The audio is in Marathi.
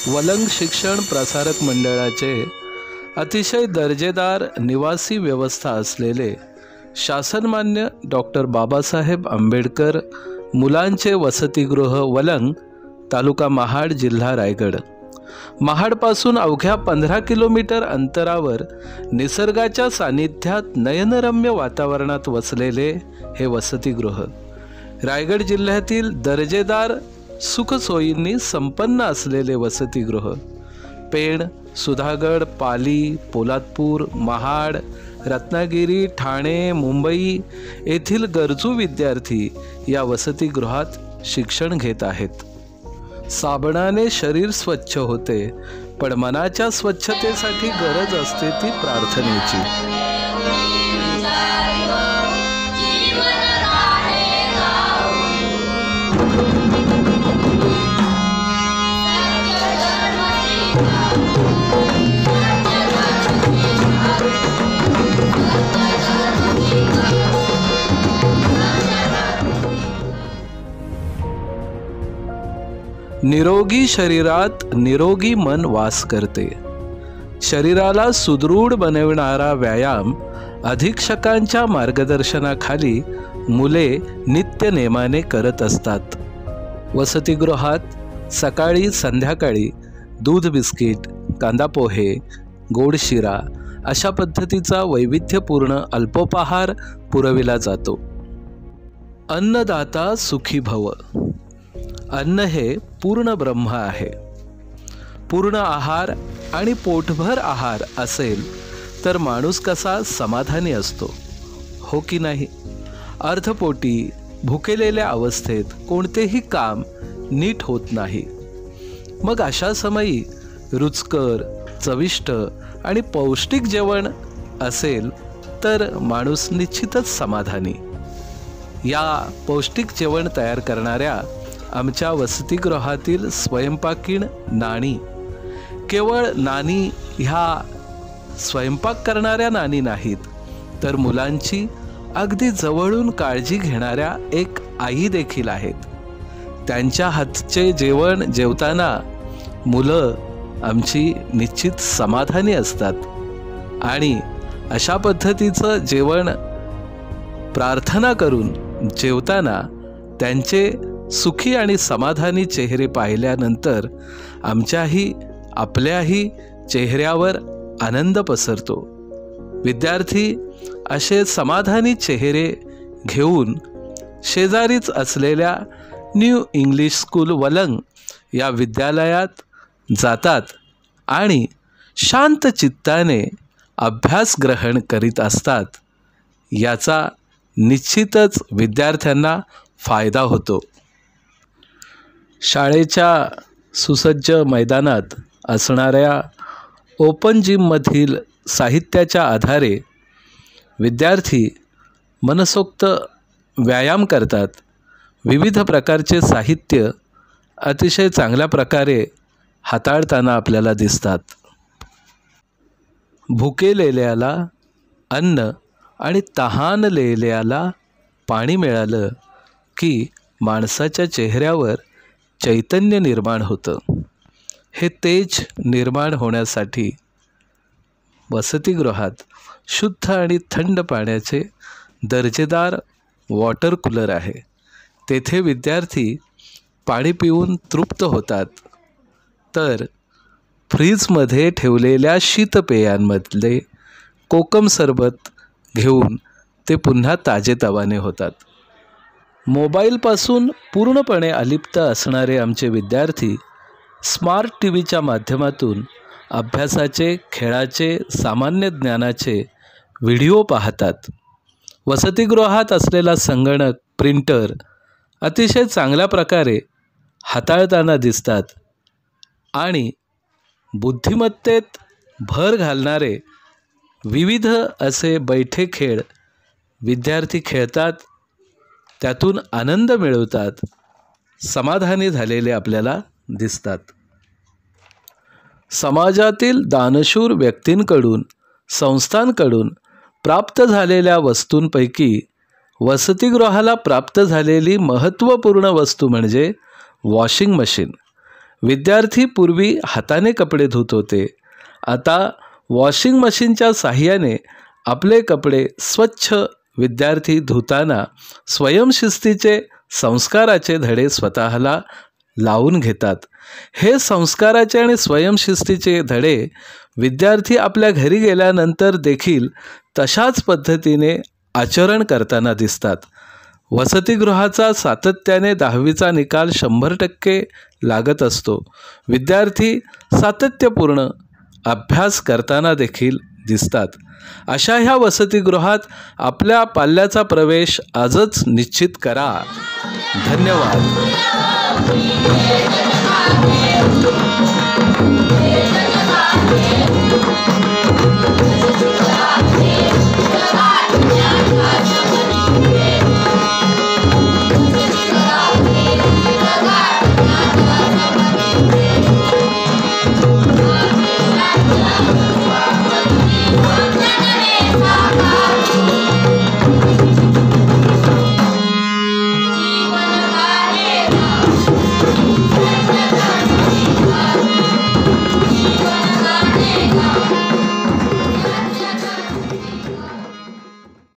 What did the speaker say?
वलंग शिक्षण प्रसारक मंडळाचे अतिशय दर्जेदार निवासी व्यवस्था असलेले शासनमान्य डॉक्टर बाबासाहेब आंबेडकर मुलांचे वसतिगृह वलंग, तालुका महाड, जिल्हा रायगड. महाडपासून अवघ्या 15 किलोमीटर अंतरावर निसर्गाच्या सानिध्यात नयनरम्य वातावरणात वसलेले हे वसतिगृह रायगड जिल्ह्यातील दर्जेदार सुखसोयींनी संपन्न असलेले वसतिगृह पेण, सुधागड, पाली, पोलादपूर, महाड, रत्नागिरी, ठाणे, मुंबई येथील गरजू विद्यार्थी या वसतिगृहात शिक्षण घेत आहेत. साबणाने शरीर स्वच्छ होते, पण मनाच्या स्वच्छतेसाठी गरज असते ती प्रार्थनेची. निरोगी शरीरात निरोगी मन वास करते. शरीराला सुदृढ बनविणारा व्यायाम अधीक्षकांच्या मार्गदर्शनाखाली मुले नित्य नेमाने करत असतात. वसतिगृहात सकाळी संध्याकाळी दूध बिस्किट, कांदा पोहे, गोड शिरा अशा पद्धतीचा वैविध्यपूर्ण अल्पोपहार पुरविला जातो. अन्नदाता सुखी भव. अन्न हे पूर्ण ब्रह्म आहे. पूर्ण आहार आणि पोटभर आहार असेल तर माणूस कसा समाधानी असतो, हो की नाही? अर्धपोटी भुकेलेल्या अवस्थेत कोणतेही काम नीट होत नाही. मग अशा समयी रुचकर, चविष्ट आणि पौष्टिक जेवण असेल तर माणूस निश्चितच समाधानी. या पौष्टिक जेवण तयार करणाऱ्या आमच्या वसतिगृहातील स्वयंपाकीण नानी केवळ नानी ह्या स्वयंपाक करणाऱ्या नानी नाहीत, तर मुलांची अगदी जवळून काळजी घेणाऱ्या एक आई देखील आहेत. त्यांच्या हातचे जेवण जेवताना मुलं आमची निश्चित समाधानी असतात आणि अशा पद्धतीचं जेवण प्रार्थना करून जेवताना त्यांचे सुखी आणि समाधानी चेहरे पाहिल्यानंतर आपल्याही चेहऱ्यावर आनंद पसरतो. विद्यार्थी असे समाधानी चेहरे घेऊन शेजारीच असलेल्या न्यू इंग्लिश स्कूल वलंग या विद्यालयात जातात आणि शांत चित्ताने अभ्यास ग्रहण करीत असतात. याचा निश्चितच विद्यार्थ्यांना फायदा होतो. शाळेच्या सुसज्ज मैदानात असणाऱ्या ओपन जिममधील साहित्याच्या आधारे विद्यार्थी मनसोक्त व्यायाम करतात. विविध प्रकारचे साहित्य अतिशय चांगल्या प्रकारे हाताळताना आपल्याला दिसतात. भुकेलेल्याला अन्न आणि तहानलेल्याला पाणी मिळालं की माणसाच्या चेहऱ्यावर चैतन्य निर्माण होतं. हे तेज निर्माण होण्यासाठी वसतिगृहात शुद्ध आणि थंड पाण्याचे दर्जेदार वॉटर कूलर आहे. तेथे विद्यार्थी पाणी पिऊन तृप्त होतात, तर फ्रीजमध्ये ठेवलेल्या शीतपेयांमधले कोकम सरबत घेऊन ते पुन्हा ताजेतवाने होतात. मोबाईलपासून पूर्णपणे अलिप्त असणारे आमचे विद्यार्थी स्मार्ट टीव्हीच्या माध्यमातून अभ्यासाचे, खेळाचे, सामान्य ज्ञानाचे व्हिडिओ पाहतात. वसतिगृहात असलेला संगणक, प्रिंटर अतिशय चांगल्या प्रकारे हाताळताना दिसतात आणि बुद्धिमत्तेत भर घालणारे विविध असे बैठे खेळ विद्यार्थी खेळतात, त्यातून आनंद मिळवतात, समाधानी झालेले आपल्याला दिसतात. समाजातील दानशूर व्यक्तींकडून, संस्थांकडून प्राप्त झालेल्या वस्तूंपैकी वसतिगृहाला प्राप्त झालेली महत्त्वपूर्ण वस्तू म्हणजे वॉशिंग मशीन. विद्यार्थी पूर्वी हाताने कपडे धुत होते, आता वॉशिंग मशीनच्या साहाय्याने आपले कपडे स्वच्छ विद्यार्थी धुताना स्वयंशिस्तीचे संस्काराचे धडे स्वतःला लावून घेतात. हे संस्काराचे आणि स्वयंशिस्तीचे धडे विद्यार्थी आपल्या घरी गेल्यानंतर देखील तशाच पद्धतीने आचरण करताना दिसतात. वसतिगृहाचा सातत्याने 10वीचा निकाल 100% लागत असतो. विद्यार्थी सातत्यपूर्ण अभ्यास करताना देखील दिसतात. अशा ह्या वसतिगृहात आपल्या पाल्याचा प्रवेश आजच निश्चित करा. धन्यवाद.